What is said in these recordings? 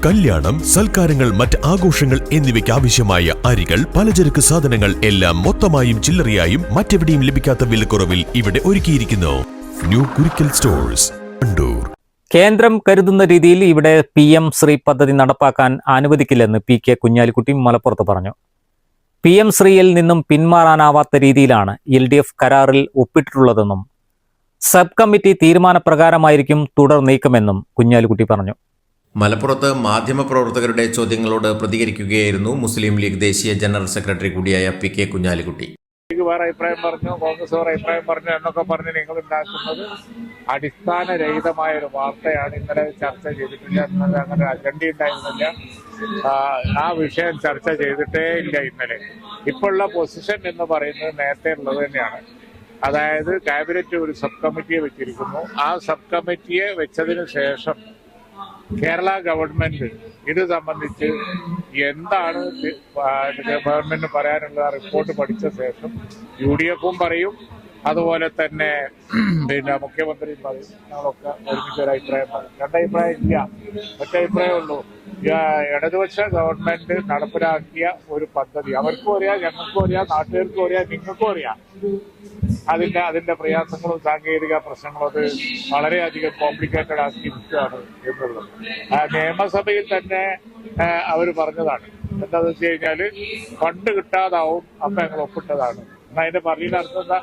കല്യാണം, സൽക്കാരങ്ങൾ, മറ്റ് ആഘോഷങ്ങൾ എന്നിവയ്ക്ക് ആവശ്യമായ അരികൾ, പലചരക്ക് സാധനങ്ങൾ എല്ലാം മൊത്തമായും ചില്ലറയായും മറ്റെവിടെയും ലഭിക്കാത്ത വിലക്കുറവിൽ ഇവിടെ ഒരുക്കിയിരിക്കുന്നു. New Kurikkal stores, Wandoor. കേന്ദ്രം കരുതുന്ന രീതിയിൽ ഇവിടെ PM ശ്രീ പദ്ധതി നടപ്പാക്കാൻ അനുവദിക്കില്ലെന്ന് PK കുഞ്ഞാലിക്കുട്ടി മലപ്പുറത്ത് പറഞ്ഞു. PM ശ്രീയിൽ നിന്നും പിന്മാറാനാവാത്ത രീതിയിലാണ് LDF കരാറിൽ ഒപ്പിട്ടിട്ടുള്ളതെന്നും സബ് കമ്മിറ്റി തീരുമാനപ്രകാരമായിരിക്കും തുടർ നീക്കമെന്നും കുഞ്ഞാലിക്കുട്ടി പറഞ്ഞു. മലപ്പുറത്ത് മാധ്യമപ്രവർത്തകരുടെ ചോദ്യങ്ങളോട് പ്രതികരിക്കുകയായിരുന്നു മുസ്ലിം ലീഗ് ദേശീയ ജനറൽ സെക്രട്ടറി കൂടിയായ PK കുഞ്ഞാലിക്കുട്ടി. ലീഗ് വേറെ അഭിപ്രായം പറഞ്ഞു, കോൺഗ്രസ് വേറെ അഭിപ്രായം പറഞ്ഞു എന്നൊക്കെ പറഞ്ഞ് നിങ്ങൾ ഉണ്ടാക്കുന്നത് അടിസ്ഥാനരഹിതമായ ഒരു വാർത്തയാണ്. ഇന്നലെ ചർച്ച ചെയ്തിട്ടില്ല, ഇന്നലെ അങ്ങനെ അജണ്ട ഉണ്ടായിരുന്നില്ല. ആ വിഷയം ചർച്ച ചെയ്തിട്ടേ ഇല്ല ഇന്നലെ. ഇപ്പോഴുള്ള പൊസിഷൻ എന്ന് പറയുന്നത് നേരത്തെ ഉള്ളത് തന്നെയാണ്. അതായത് ക്യാബിനറ്റ് ഒരു സബ് കമ്മിറ്റിയെ വെച്ചിരിക്കുന്നു. ആ സബ് കമ്മിറ്റിയെ വെച്ചതിന് ശേഷം കേരള ഗവൺമെന്റ് ഇത് സംബന്ധിച്ച് എന്താണ് ഗവൺമെന്റിന് പറയാനുള്ള റിപ്പോർട്ട് പഠിച്ച ശേഷം UDFും പറയും, അതുപോലെ തന്നെ മുഖ്യമന്ത്രിയും പറയും. ഞങ്ങളൊക്കെ ഒരുമിച്ച് ഒരു അഭിപ്രായം പറയും. രണ്ടഭിപ്രായം ഇല്ല, ഒറ്റ അഭിപ്രായമേ ഉള്ളൂ. ഇടതുപക്ഷ ഗവൺമെന്റ് നടപ്പിലാക്കിയ ഒരു പദ്ധതി അവർക്കും അറിയാം, ഞങ്ങൾക്കും അറിയാം, നാട്ടുകാർക്കും അറിയാം, നിങ്ങൾക്കും അറിയാം. അതിന്റെ പ്രയാസങ്ങളും സാങ്കേതിക പ്രശ്നങ്ങളും അത് വളരെയധികം കോംപ്ലിക്കേറ്റഡ് ആക്കി നിൽക്കുകയാണ് എന്നുള്ളത് നിയമസഭയിൽ തന്നെ അവർ പറഞ്ഞതാണ്. എന്താണെന്ന് വെച്ച് കഴിഞ്ഞാല് ഫണ്ട് കിട്ടാതാവും, അപ്പൊ ഞങ്ങൾ ഒപ്പിട്ടതാണ്. എന്നാ അതിന്റെ പറയുന്ന അർത്ഥം എന്താ?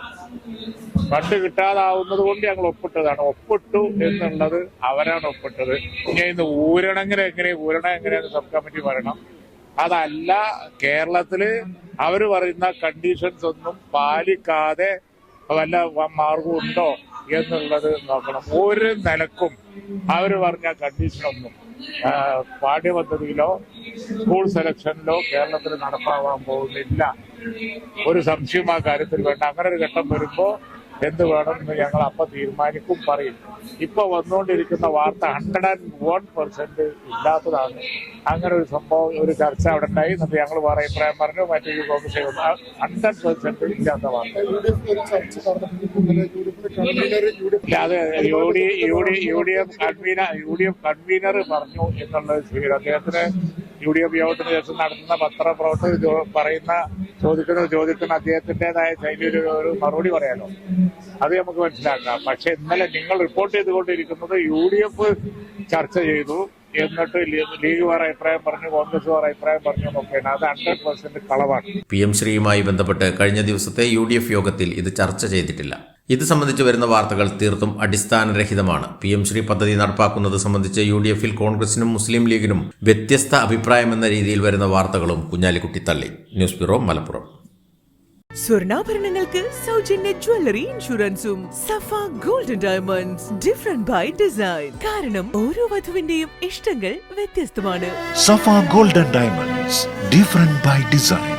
ഫണ്ട് കിട്ടാതാവുന്നത് കൊണ്ട് ഞങ്ങൾ ഒപ്പിട്ടതാണ്. ഒപ്പിട്ടു എന്നുള്ളത് അവരാണ് ഒപ്പിട്ടത്. ഇനി ഇന്ന് ഊരണം എങ്ങനെയാണ് സബ് കമ്മിറ്റി പറയണം. അതല്ല, കേരളത്തില് അവർ പറയുന്ന കണ്ടീഷൻസ് ഒന്നും പാലിക്കാതെ വല്ല മാർഗമുണ്ടോ എന്നുള്ളത് നോക്കണം. ഒരു നിലക്കും അവർ പറഞ്ഞ കണ്ടീഷനൊന്നും പാഠ്യപദ്ധതിയിലോ സ്കൂൾ സെലക്ഷനിലോ കേരളത്തിൽ നടപ്പാവാൻ പോകുന്നില്ല. ഒരു സംശയം ആ കാര്യത്തിൽ വേണ്ട. അങ്ങനെ ഒരു ഘട്ടം വരുമ്പോൾ എന്ത് വേണമെന്ന് ഞങ്ങൾ അപ്പം തീരുമാനിക്കും, പറയും. ഇപ്പൊ വന്നുകൊണ്ടിരിക്കുന്ന വാർത്ത 101% ഇല്ലാത്തതാണ്. അങ്ങനെ ഒരു സംഭവം, ഒരു ചർച്ച അവിടെ ഉണ്ടായി. എന്നിട്ട് ഞങ്ങൾ വേറെ അഭിപ്രായം പറഞ്ഞു, മറ്റേ കോൺഗ്രസ് 100% ഇല്ലാത്ത വാർത്ത. അത് UDF കൺവീനർ പറഞ്ഞു എന്നുള്ളത് ശരി. അദ്ദേഹത്തിന് UDF യോഗത്തിന് ശേഷം നടത്തുന്ന പത്രപ്രവർത്തകർ പറയുന്ന ചോദിക്കുന്ന അദ്ദേഹത്തിൻ്റെതായ ശൈലിയിൽ ഒരു മറുപടി പറയാലോ, അത് നമുക്ക് മനസ്സിലാക്കാം. പക്ഷെ ഇന്നലെ നിങ്ങൾ റിപ്പോർട്ട് ചെയ്തുകൊണ്ടിരിക്കുന്നത് UDF ചർച്ച ചെയ്തു, എന്നിട്ട് ലീഗ് വേറെ അഭിപ്രായം പറഞ്ഞു, കോൺഗ്രസ് വേറെ അഭിപ്രായം പറഞ്ഞു എന്നൊക്കെയാണ്. അത് 100% കളവാണ്. PM ശ്രീയുമായി ബന്ധപ്പെട്ട് കഴിഞ്ഞ ദിവസത്തെ UDF യോഗത്തിൽ ഇത് ചർച്ച ചെയ്തിട്ടില്ല. ഇത് സംബന്ധിച്ച് വരുന്ന വാർത്തകൾ തീർത്തും അടിസ്ഥാനരഹിതമാണ്. PM ശ്രീ പദ്ധതി നടപ്പാക്കുന്നത് സംബന്ധിച്ച് UDFിൽ കോൺഗ്രസിനും മുസ്ലിം ലീഗിനും വ്യത്യസ്ത അഭിപ്രായമെന്ന രീതിയിൽ വരുന്ന വാർത്തകളും കുഞ്ഞാലിക്കുട്ടി തള്ളി. News bureau, Malappuram. സ്വർണ്ണാഭരണങ്ങൾക്ക് സൗജന്യ ജ്വല്ലറി ഇൻഷുറൻസും. Safa golden diamonds, different by design. കാരണം ഓരോ വധുവിന്റെയും ഇഷ്ടങ്ങൾ വ്യത്യസ്തമാണ്. Safa golden diamonds, different by design.